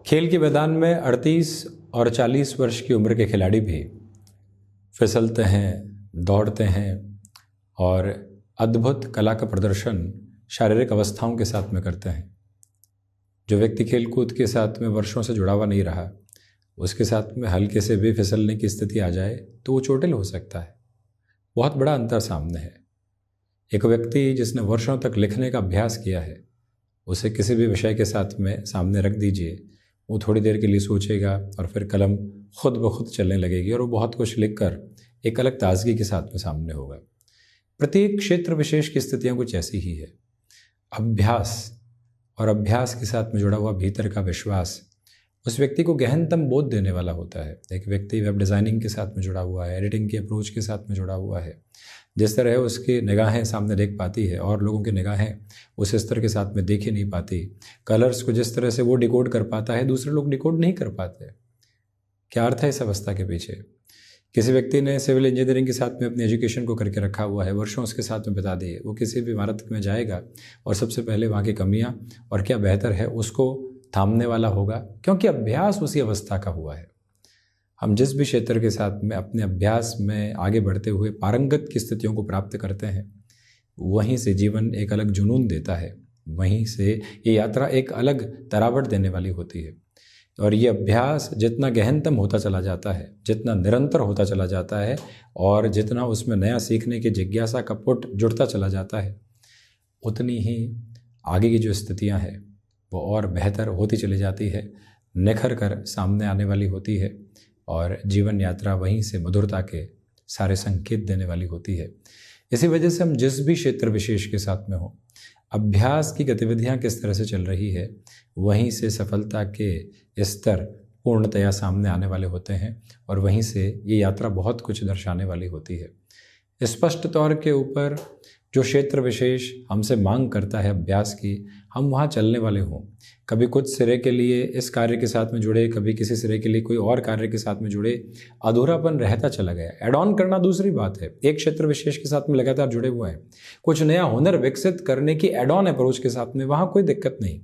खेल के मैदान में 38 और 40 वर्ष की उम्र के खिलाड़ी भी फिसलते हैं, दौड़ते हैं और अद्भुत कला का प्रदर्शन शारीरिक अवस्थाओं के साथ में करते हैं। जो व्यक्ति खेल कूद के साथ में वर्षों से जुड़ा हुआ नहीं रहा, उसके साथ में हल्के से भी फिसलने की स्थिति आ जाए तो वो चोटिल हो सकता है। बहुत बड़ा अंतर सामने है। एक व्यक्ति जिसने वर्षों तक लिखने का अभ्यास किया है, उसे किसी भी विषय के साथ में सामने रख दीजिए, वो थोड़ी देर के लिए सोचेगा और फिर कलम खुद ब खुद चलने लगेगी और वो बहुत कुछ लिखकर एक अलग ताजगी के साथ में सामने होगा। प्रत्येक क्षेत्र विशेष की स्थितियाँ कुछ ऐसी ही है। अभ्यास और अभ्यास के साथ में जुड़ा हुआ भीतर का विश्वास उस व्यक्ति को गहनतम बोध देने वाला होता है। एक व्यक्ति वेब डिज़ाइनिंग के साथ में जुड़ा हुआ है, एडिटिंग की अप्रोच के साथ में जुड़ा हुआ है, जिस तरह उसकी निगाहें सामने देख पाती है और लोगों की निगाहें उस स्तर के साथ में देख ही नहीं पाती, कलर्स को जिस तरह से वो डिकोड कर पाता है दूसरे लोग डिकोड नहीं कर पाते। क्या अर्थ है इस अवस्था के पीछे? किसी व्यक्ति ने सिविल इंजीनियरिंग के साथ में अपनी एजुकेशन को करके रखा हुआ है, वर्षों उसके साथ में बिता दिए, वो किसी भी इमारत में जाएगा और सबसे पहले वहाँ की कमियाँ और क्या बेहतर है उसको थामने वाला होगा, क्योंकि अभ्यास उसी अवस्था का हुआ है। हम जिस भी क्षेत्र के साथ में अपने अभ्यास में आगे बढ़ते हुए पारंगत की स्थितियों को प्राप्त करते हैं, वहीं से जीवन एक अलग जुनून देता है, वहीं से ये यात्रा एक अलग तरावट देने वाली होती है। और ये अभ्यास जितना गहनतम होता चला जाता है, जितना निरंतर होता चला जाता है और जितना उसमें नया सीखने की जिज्ञासा का पुट जुड़ता चला जाता है, उतनी ही आगे की जो स्थितियां हैं वो और बेहतर होती चली जाती है, निखर कर सामने आने वाली होती है और जीवन यात्रा वहीं से मधुरता के सारे संकेत देने वाली होती है। इसी वजह से हम जिस भी क्षेत्र विशेष के साथ में हो, अभ्यास की गतिविधियां किस तरह से चल रही है, वहीं से सफलता के स्तर पूर्णतया सामने आने वाले होते हैं और वहीं से ये यात्रा बहुत कुछ दर्शाने वाली होती है। स्पष्ट तौर के ऊपर जो क्षेत्र विशेष हमसे मांग करता है अभ्यास की, हम वहाँ चलने वाले हों। कभी कुछ सिरे के लिए इस कार्य के साथ में जुड़े, कभी किसी सिरे के लिए कोई और कार्य के साथ में जुड़े, अधूरापन रहता चला गया। एड ऑन करना दूसरी बात है। एक क्षेत्र विशेष के साथ में लगातार जुड़े हुए हैं, कुछ नया हुनर विकसित करने की एड ऑन अप्रोच के साथ में, वहाँ कोई दिक्कत नहीं।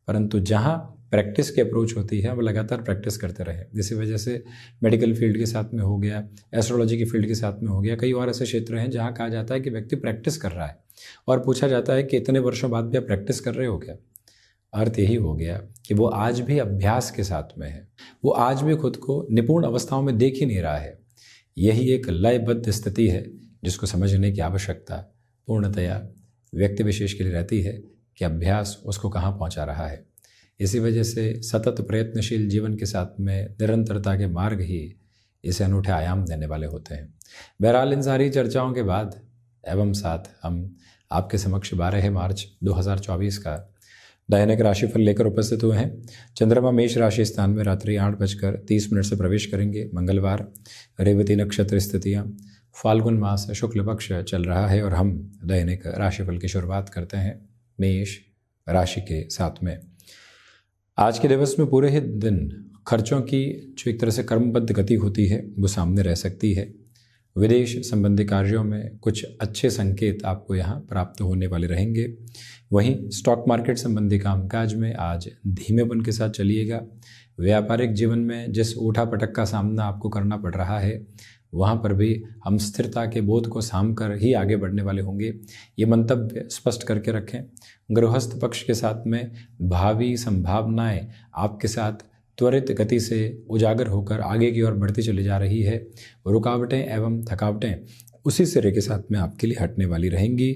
परंतु जहाँ प्रैक्टिस की अप्रोच होती है, वो लगातार प्रैक्टिस करते रहे। इसी वजह से मेडिकल फील्ड के साथ में हो गया, एस्ट्रोलॉजी की फील्ड के साथ में हो गया, कई और ऐसे क्षेत्र हैं जहाँ कहा जाता है कि व्यक्ति प्रैक्टिस कर रहा है और पूछा जाता है कि इतने वर्षों बाद भी आप प्रैक्टिस कर रहे हो क्या? अर्थ यही हो गया कि वो आज भी अभ्यास के साथ में है, वो आज भी खुद को निपुण अवस्थाओं में देख ही नहीं रहा है। यही एक लयबद्ध स्थिति है जिसको समझने की आवश्यकता पूर्णतया व्यक्ति विशेष के लिए रहती है कि अभ्यास उसको कहाँ पहुँचा रहा है। इसी वजह से सतत प्रयत्नशील जीवन के साथ में निरंतरता के मार्ग ही इसे अनूठे आयाम देने वाले होते हैं। बहरहाल इन सारी चर्चाओं के बाद एवं साथ हम आपके समक्ष 12 मार्च 2024 का दैनिक राशिफल लेकर उपस्थित हुए हैं। चंद्रमा मेष राशि स्थान में रात्रि 8:30 से प्रवेश करेंगे। मंगलवार, रेवती नक्षत्र स्थितियाँ, फाल्गुन मास शुक्ल पक्ष चल रहा है और हम दैनिक राशिफल की शुरुआत करते हैं मेष राशि के साथ में। आज के दिवस में पूरे ही दिन खर्चों की जो एक तरह से क्रमबद्ध गति होती है वो सामने रह सकती है। विदेश संबंधी कार्यों में कुछ अच्छे संकेत आपको यहाँ प्राप्त होने वाले रहेंगे। वहीं स्टॉक मार्केट संबंधी कामकाज में आज धीमेपन के साथ चलिएगा। व्यापारिक जीवन में जिस ऊठापटक का सामना आपको करना पड़ रहा है, वहाँ पर भी हम स्थिरता के बोध को साम कर ही आगे बढ़ने वाले होंगे। ये मंतव्य स्पष्ट करके रखें। गृहस्थ पक्ष के साथ में भावी संभावनाएं आपके साथ त्वरित गति से उजागर होकर आगे की ओर बढ़ती चली जा रही है। रुकावटें एवं थकावटें उसी सिरे के साथ में आपके लिए हटने वाली रहेंगी।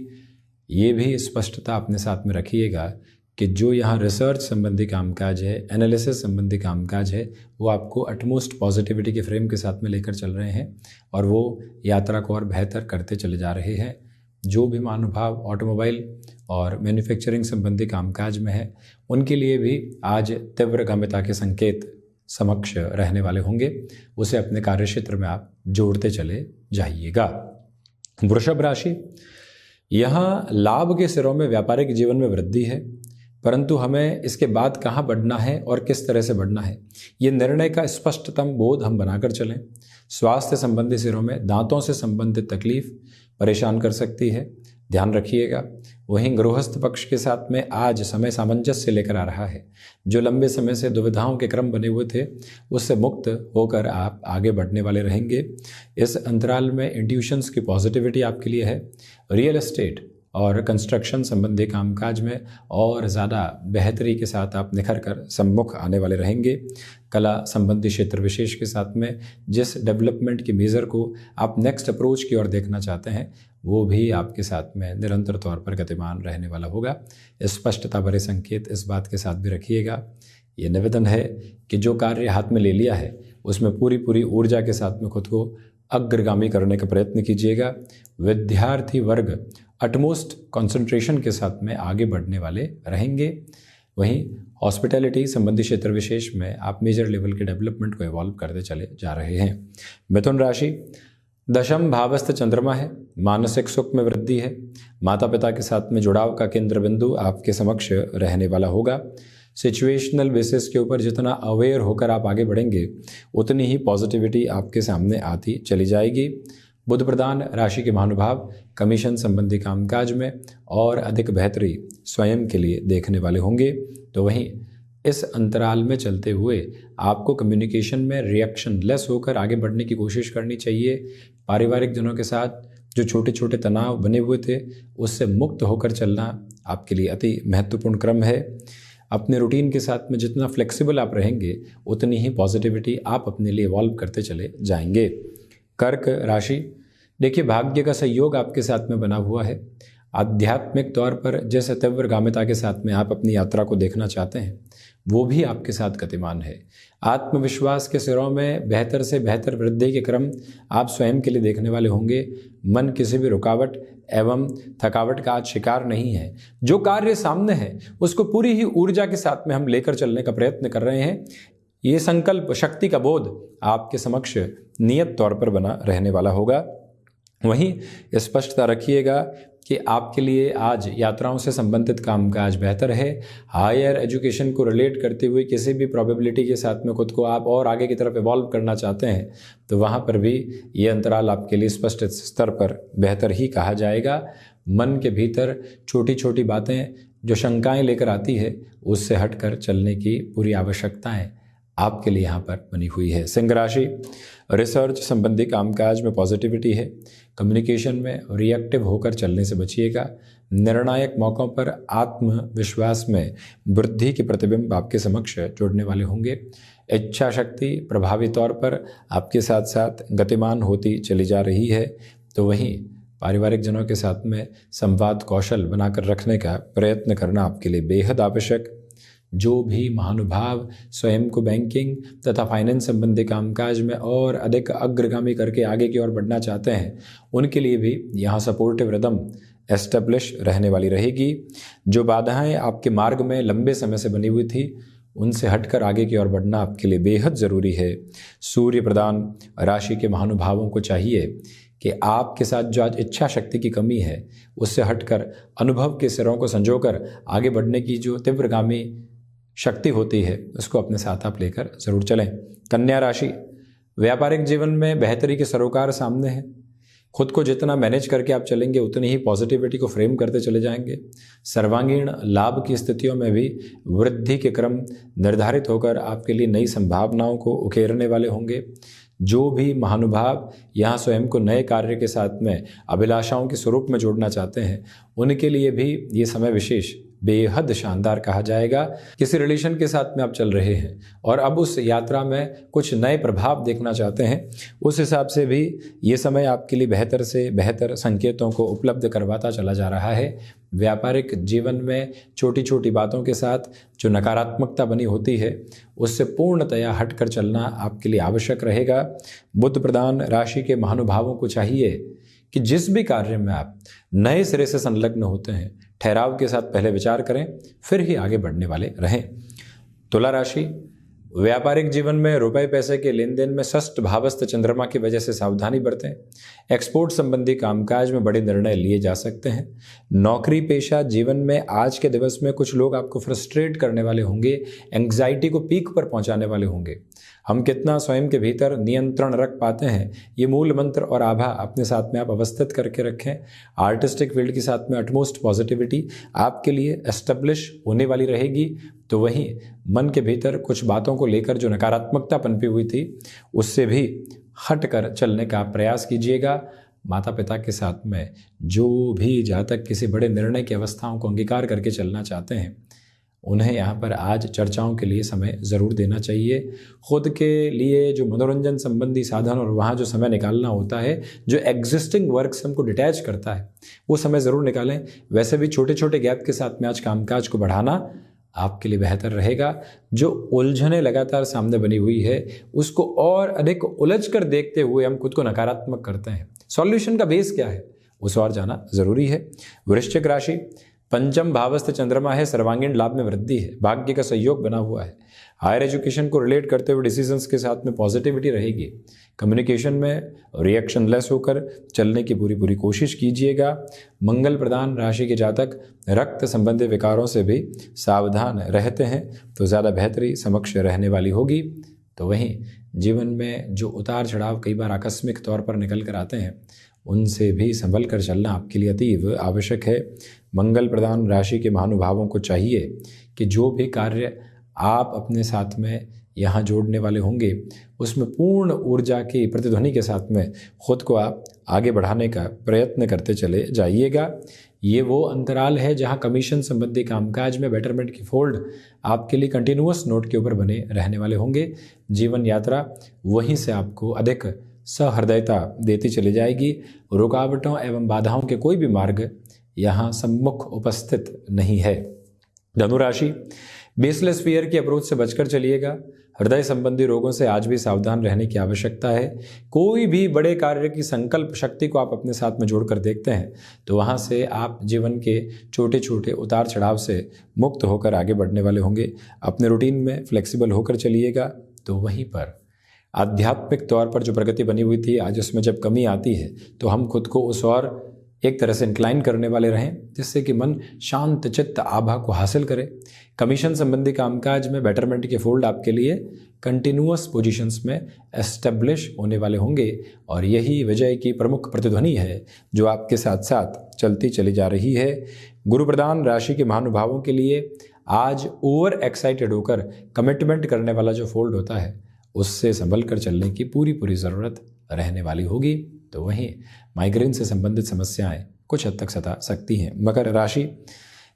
ये भी स्पष्टता अपने साथ में रखिएगा कि जो यहाँ रिसर्च संबंधी कामकाज है, एनालिसिस संबंधी कामकाज है, वो आपको अटमोस्ट पॉजिटिविटी के फ्रेम के साथ में लेकर चल रहे हैं और वो यात्रा को और बेहतर करते चले जा रहे हैं। जो भी महानुभाव ऑटोमोबाइल और मैन्युफैक्चरिंग संबंधी कामकाज में है, उनके लिए भी आज तीव्र गम्यता के संकेत समक्ष रहने वाले होंगे। उसे अपने कार्यक्षेत्र में आप जोड़ते चले जाइएगा। वृषभ राशि, यहाँ लाभ के सिरों में व्यापारिक जीवन में वृद्धि है, परंतु हमें इसके बाद कहाँ बढ़ना है और किस तरह से बढ़ना है, ये निर्णय का स्पष्टतम बोध हम बनाकर चलें। स्वास्थ्य संबंधी सिरों में दांतों से संबंधित तकलीफ परेशान कर सकती है। ध्यान रखिएगा। वहीं गृहस्थ पक्ष के साथ में आज समय सामंजस्य लेकर आ रहा है। जो लंबे समय से दुविधाओं के क्रम बने हुए थे उससे मुक्त होकर आप आगे बढ़ने वाले रहेंगे। इस अंतराल में इंट्यूशंस की पॉजिटिविटी आपके लिए है। रियल एस्टेट और कंस्ट्रक्शन संबंधी कामकाज में और ज़्यादा बेहतरी के साथ आप निखर कर सम्मुख आने वाले रहेंगे। कला संबंधी क्षेत्र विशेष के साथ में जिस डेवलपमेंट की मेज़र को आप नेक्स्ट अप्रोच की ओर देखना चाहते हैं वो भी आपके साथ में निरंतर तौर पर गतिमान रहने वाला होगा। स्पष्टता भरे संकेत इस बात के साथ भी रखिएगा। ये निवेदन है कि जो कार्य हाथ में ले लिया है उसमें पूरी ऊर्जा के साथ में खुद को अग्रगामी करने का प्रयत्न कीजिएगा। विद्यार्थी वर्ग अटमोस्ट कंसंट्रेशन के साथ में आगे बढ़ने वाले रहेंगे। वहीं हॉस्पिटैलिटी संबंधी क्षेत्र विशेष में आप मेजर लेवल के डेवलपमेंट को इवॉल्व करते चले जा रहे हैं। मिथुन राशि, दशम भावस्थ चंद्रमा है, मानसिक सुख में वृद्धि है। माता पिता के साथ में जुड़ाव का केंद्र बिंदु आपके समक्ष रहने वाला होगा। सिचुएशनल बेसिस के ऊपर जितना अवेयर होकर आप आगे बढ़ेंगे उतनी ही पॉजिटिविटी आपके सामने आती चली जाएगी। बुध प्रधान राशि के महानुभाव कमीशन संबंधी कामकाज में और अधिक बेहतरी स्वयं के लिए देखने वाले होंगे। तो वहीं इस अंतराल में चलते हुए आपको कम्युनिकेशन में रिएक्शन लेस होकर आगे बढ़ने की कोशिश करनी चाहिए। पारिवारिक जनों के साथ जो छोटे छोटे तनाव बने हुए थे उससे मुक्त होकर चलना आपके लिए अति महत्वपूर्ण क्रम है। अपने रूटीन के साथ में जितना फ्लेक्सिबल आप रहेंगे उतनी ही पॉजिटिविटी आप अपने लिए इवॉल्व करते चले जाएंगे। कर्क राशि, देखिए भाग्य का सहयोग आपके साथ में बना हुआ है। आध्यात्मिक तौर पर जिस तीव्रगामिता के साथ में आप अपनी यात्रा को देखना चाहते हैं वो भी आपके साथ गतिमान है। आत्मविश्वास के सिरों में बेहतर से बेहतर वृद्धि के क्रम आप स्वयं के लिए देखने वाले होंगे। मन किसी भी रुकावट एवं थकावट का आज शिकार नहीं है। जो कार्य सामने है उसको पूरी ही ऊर्जा के साथ में हम लेकर चलने का प्रयत्न कर रहे हैं। ये संकल्प शक्ति का बोध आपके समक्ष नियत तौर पर बना रहने वाला होगा। वहीं स्पष्टता रखिएगा कि आपके लिए आज यात्राओं से संबंधित कामकाज बेहतर है। हायर एजुकेशन को रिलेट करते हुए किसी भी प्रोबेबिलिटी के साथ में खुद को आप और आगे की तरफ इवॉल्व करना चाहते हैं तो वहाँ पर भी ये अंतराल आपके लिए स्पष्ट स्तर पर बेहतर ही कहा जाएगा। मन के भीतर छोटी छोटी बातें जो शंकाएं लेकर आती है उससे हटकर चलने की पूरी आवश्यकताएं आपके लिए यहाँ पर बनी हुई है। सिंह राशि, रिसर्च संबंधी कामकाज में पॉजिटिविटी है। कम्युनिकेशन में रिएक्टिव होकर चलने से बचिएगा। निर्णायक मौक़ों पर आत्मविश्वास में वृद्धि के प्रतिबिंब आपके समक्ष जुड़ने वाले होंगे। इच्छा शक्ति प्रभावी तौर पर आपके साथ साथ गतिमान होती चली जा रही है। तो वहीं पारिवारिक जनों के साथ में संवाद कौशल बनाकर रखने का प्रयत्न करना आपके लिए बेहद आवश्यक। जो भी महानुभाव स्वयं को बैंकिंग तथा फाइनेंस संबंधी कामकाज में और अधिक अग्रगामी करके आगे की ओर बढ़ना चाहते हैं उनके लिए भी यहाँ सपोर्टिव रिदम एस्टेब्लिश रहने वाली रहेगी। जो बाधाएं आपके मार्ग में लंबे समय से बनी हुई थी उनसे हटकर आगे की ओर बढ़ना आपके लिए बेहद ज़रूरी है। सूर्य प्रधान राशि के महानुभावों को चाहिए कि आपके साथ जो आज इच्छा शक्ति की कमी है उससे हटकर अनुभव के सिरों को संजोकर आगे बढ़ने की जो तीव्रगामी शक्ति होती है उसको अपने साथ आप लेकर जरूर चलें। कन्या राशि, व्यापारिक जीवन में बेहतरी के सरोकार सामने हैं। खुद को जितना मैनेज करके आप चलेंगे उतनी ही पॉजिटिविटी को फ्रेम करते चले जाएंगे। सर्वांगीण लाभ की स्थितियों में भी वृद्धि के क्रम निर्धारित होकर आपके लिए नई संभावनाओं को उकेरने वाले होंगे। जो भी महानुभाव यहाँ स्वयं को नए कार्य के साथ में अभिलाषाओं के स्वरूप में जोड़ना चाहते हैं उनके लिए भी ये समय विशेष बेहद शानदार कहा जाएगा। किसी रिलेशन के साथ में आप चल रहे हैं और अब उस यात्रा में कुछ नए प्रभाव देखना चाहते हैं, उस हिसाब से भी ये समय आपके लिए बेहतर से बेहतर संकेतों को उपलब्ध करवाता चला जा रहा है। व्यापारिक जीवन में छोटी छोटी बातों के साथ जो नकारात्मकता बनी होती है उससे पूर्णतया हटकर चलना आपके लिए आवश्यक रहेगा। बुध प्रधान राशि के महानुभावों को चाहिए कि जिस भी कार्य में आप नए सिरे से संलग्न होते हैं ठहराव के साथ पहले विचार करें फिर ही आगे बढ़ने वाले रहें। तुला राशि, व्यापारिक जीवन में रुपए पैसे के लेन देन में षष्ठ भावस्थ चंद्रमा की वजह से सावधानी बरतें। एक्सपोर्ट संबंधी कामकाज में बड़े निर्णय लिए जा सकते हैं। नौकरी पेशा जीवन में आज के दिवस में कुछ लोग आपको फ्रस्ट्रेट करने वाले होंगे, एंग्जाइटी को पीक पर पहुंचाने वाले होंगे। हम कितना स्वयं के भीतर नियंत्रण रख पाते हैं, ये मूल मंत्र और आभा अपने साथ में आप अवस्थित करके रखें। आर्टिस्टिक फील्ड के साथ में अटमोस्ट पॉजिटिविटी आपके लिए एस्टेब्लिश होने वाली रहेगी। तो वहीं मन के भीतर कुछ बातों को लेकर जो नकारात्मकता पनपी हुई थी, उससे भी हट कर चलने का प्रयास कीजिएगा। माता पिता के साथ में जो भी जातक किसी बड़े निर्णय की अवस्थाओं को अंगीकार करके चलना चाहते हैं, उन्हें यहाँ पर आज चर्चाओं के लिए समय ज़रूर देना चाहिए। खुद के लिए जो मनोरंजन संबंधी साधन और वहाँ जो समय निकालना होता है, जो एग्जिस्टिंग वर्क से हमको डिटैच करता है, वो समय ज़रूर निकालें। वैसे भी छोटे छोटे गैप के साथ में आज कामकाज को बढ़ाना आपके लिए बेहतर रहेगा। जो उलझने लगातार सामने बनी हुई है, उसको और अधिक उलझ कर देखते हुए हम खुद को नकारात्मक करते हैं। सॉल्यूशन का बेस क्या है, उस और जाना ज़रूरी है। वृश्चिक राशि, पंचम भावस्थ चंद्रमा है, सर्वांगीण लाभ में वृद्धि है, भाग्य का सहयोग बना हुआ है। हायर एजुकेशन को रिलेट करते हुए डिसीजंस के साथ में पॉजिटिविटी रहेगी। कम्युनिकेशन में रिएक्शन लेस होकर चलने की पूरी कोशिश कीजिएगा। मंगल प्रधान राशि के जातक रक्त संबंधी विकारों से भी सावधान रहते हैं तो ज़्यादा बेहतरी समक्ष रहने वाली होगी। तो वहीं जीवन में जो उतार चढ़ाव कई बार आकस्मिक तौर पर निकल कर आते हैं, उनसे भी संभल कर चलना आपके लिए अतीव आवश्यक है। मंगल प्रधान राशि के महानुभावों को चाहिए कि जो भी कार्य आप अपने साथ में यहाँ जोड़ने वाले होंगे, उसमें पूर्ण ऊर्जा की प्रतिध्वनि के साथ में खुद को आप आगे बढ़ाने का प्रयत्न करते चले जाइएगा। ये वो अंतराल है जहाँ कमीशन संबंधी कामकाज में बेटरमेंट की फोल्ड आपके लिए कंटिन्यूअस नोट के ऊपर बने रहने वाले होंगे। जीवन यात्रा वहीं से आपको अधिक सहृदयता देती चली जाएगी। रुकावटों एवं बाधाओं के कोई भी मार्ग यहाँ सम्मुख उपस्थित नहीं है। धनुराशि, बेसलेस फियर की अप्रोच से बचकर चलिएगा। हृदय संबंधी रोगों से आज भी सावधान रहने की आवश्यकता है। कोई भी बड़े कार्य की संकल्प शक्ति को आप अपने साथ में जोड़कर देखते हैं तो वहाँ से आप जीवन के छोटे छोटे उतार चढ़ाव से मुक्त होकर आगे बढ़ने वाले होंगे। अपने रूटीन में फ्लेक्सिबल होकर चलिएगा। तो वहीं पर आध्यात्मिक तौर पर जो प्रगति बनी हुई थी, आज उसमें जब कमी आती है तो हम खुद को उस और एक तरह से इंक्लाइन करने वाले रहें, जिससे कि मन शांत चित्त आभा को हासिल करे। कमीशन संबंधी कामकाज में बेटरमेंट के फोल्ड आपके लिए कंटिन्यूअस पोजीशंस में एस्टेब्लिश होने वाले होंगे और यही विजय की प्रमुख प्रतिध्वनि है जो आपके साथ साथ चलती चली जा रही है। गुरु प्रधान राशि के महानुभावों के लिए आज ओवर एक्साइटेड होकर कमिटमेंट करने वाला जो फोल्ड होता है, उससे संभल कर चलने की पूरी ज़रूरत रहने वाली होगी। तो वहीं माइग्रेन से संबंधित समस्याएं कुछ हद तक सता सकती हैं। मकर राशि,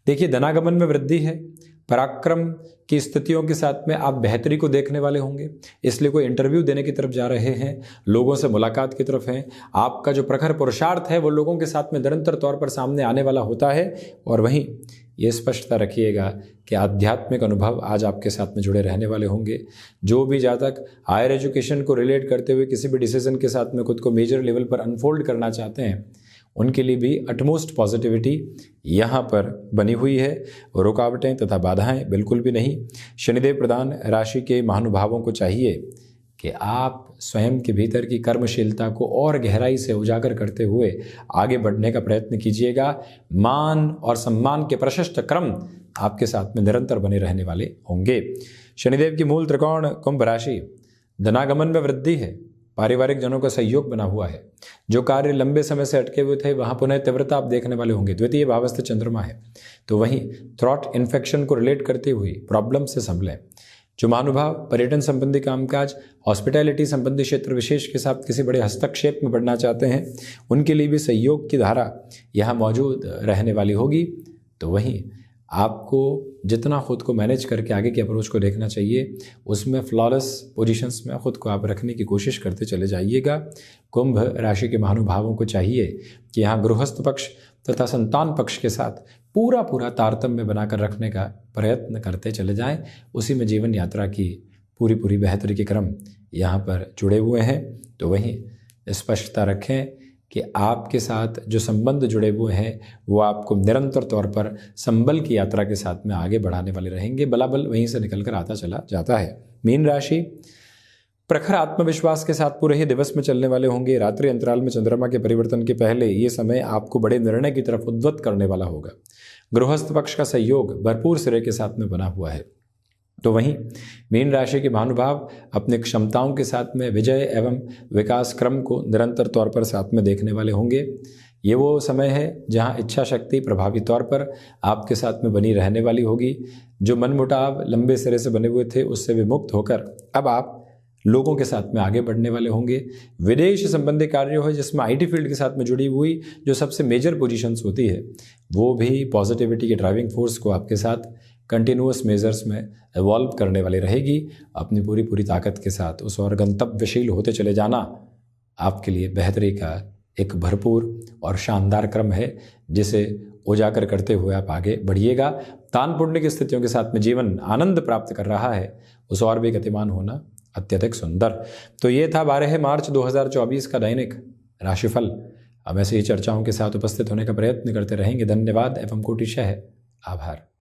देखिए धनागमन में वृद्धि है। पराक्रम की स्थितियों के साथ में आप बेहतरी को देखने वाले होंगे, इसलिए कोई इंटरव्यू देने की तरफ जा रहे हैं, लोगों से मुलाकात की तरफ हैं। आपका जो प्रखर पुरुषार्थ है वो लोगों के साथ में निरंतर तौर पर सामने आने वाला होता है। और वहीं ये स्पष्टता रखिएगा कि आध्यात्मिक अनुभव आज आपके साथ में जुड़े रहने वाले होंगे। जो भी जातक हायर एजुकेशन को रिलेट करते हुए किसी भी डिसीजन के साथ में खुद को मेजर लेवल पर अनफोल्ड करना चाहते हैं, उनके लिए भी अटमोस्ट पॉजिटिविटी यहाँ पर बनी हुई है। रुकावटें तथा बाधाएं बिल्कुल भी नहीं। शनिदेव प्रधान राशि के महानुभावों को चाहिए कि आप स्वयं के भीतर की कर्मशीलता को और गहराई से उजागर करते हुए आगे बढ़ने का प्रयत्न कीजिएगा। मान और सम्मान के प्रशस्त क्रम आपके साथ में निरंतर बने रहने वाले होंगे। शनिदेव की मूल त्रिकोण कुंभ राशि, धनागमन में वृद्धि है। पारिवारिक जनों का सहयोग बना हुआ है। जो कार्य लंबे समय से अटके हुए थे वहाँ पुनः तीव्रता आप देखने वाले होंगे। द्वितीय भावस्थ चंद्रमा है, तो वहीं थ्रॉट इन्फेक्शन को रिलेट करती हुई प्रॉब्लम से संभलें। जो महानुभाव पर्यटन संबंधी कामकाज, हॉस्पिटैलिटी संबंधी क्षेत्र विशेष के साथ किसी बड़े हस्तक्षेप में बढ़ना चाहते हैं, उनके लिए भी सहयोग की धारा यहाँ मौजूद रहने वाली होगी। तो वहीं आपको जितना खुद को मैनेज करके आगे की अप्रोच को देखना चाहिए, उसमें फ्लॉलेस पोजीशंस में खुद को आप रखने की कोशिश करते चले जाइएगा। कुंभ राशि के महानुभावों को चाहिए कि यहाँ गृहस्थ पक्ष तथा संतान पक्ष के साथ पूरा तारतम्य बनाकर रखने का प्रयत्न करते चले जाएं। उसी में जीवन यात्रा की पूरी बेहतरी के क्रम यहाँ पर जुड़े हुए हैं। तो वहीं स्पष्टता रखें कि आपके साथ जो संबंध जुड़े हुए हैं वो आपको निरंतर तौर पर संबल की यात्रा के साथ में आगे बढ़ाने वाले रहेंगे। बलाबल वहीं से निकलकर आता चला जाता है। मीन राशि, प्रखर आत्मविश्वास के साथ पूरे ही दिवस में चलने वाले होंगे। रात्रि अंतराल में चंद्रमा के परिवर्तन के पहले ये समय आपको बड़े निर्णय की तरफ उद्वत करने वाला होगा। गृहस्थ पक्ष का सहयोग भरपूर सिरे के साथ में बना हुआ है। तो वहीं मीन राशि के महानुभाव अपने क्षमताओं के साथ में विजय एवं विकास क्रम को निरंतर तौर पर साथ में देखने वाले होंगे। ये वो समय है जहां इच्छा शक्ति प्रभावी तौर पर आपके साथ में बनी रहने वाली होगी। जो मनमुटाव लंबे सिरे से बने हुए थे उससे विमुक्त होकर अब आप लोगों के साथ में आगे बढ़ने वाले होंगे। विदेश संबंधी कार्य हो जिसमें आईटी फील्ड के साथ में जुड़ी हुई जो सबसे मेजर पोजीशंस होती है वो भी पॉजिटिविटी के ड्राइविंग फोर्स को आपके साथ कंटिन्यूअस मेजर्स में एवॉल्व करने वाली रहेगी। अपनी पूरी ताकत के साथ उस और गंतव्यशील होते चले जाना आपके लिए बेहतरी का एक भरपूर और शानदार क्रम है जिसे उजागर करते हुए आप आगे बढ़िएगा। दान पुण्य की स्थितियों के साथ में जीवन आनंद प्राप्त कर रहा है, उस और भी गतिमान होना अत्यधिक सुंदर। तो ये था 12 मार्च 2024 का दैनिक राशिफल। अब ऐसे ही चर्चाओं के साथ उपस्थित होने का प्रयत्न करते रहेंगे। धन्यवाद एवं कोटिशः आभार।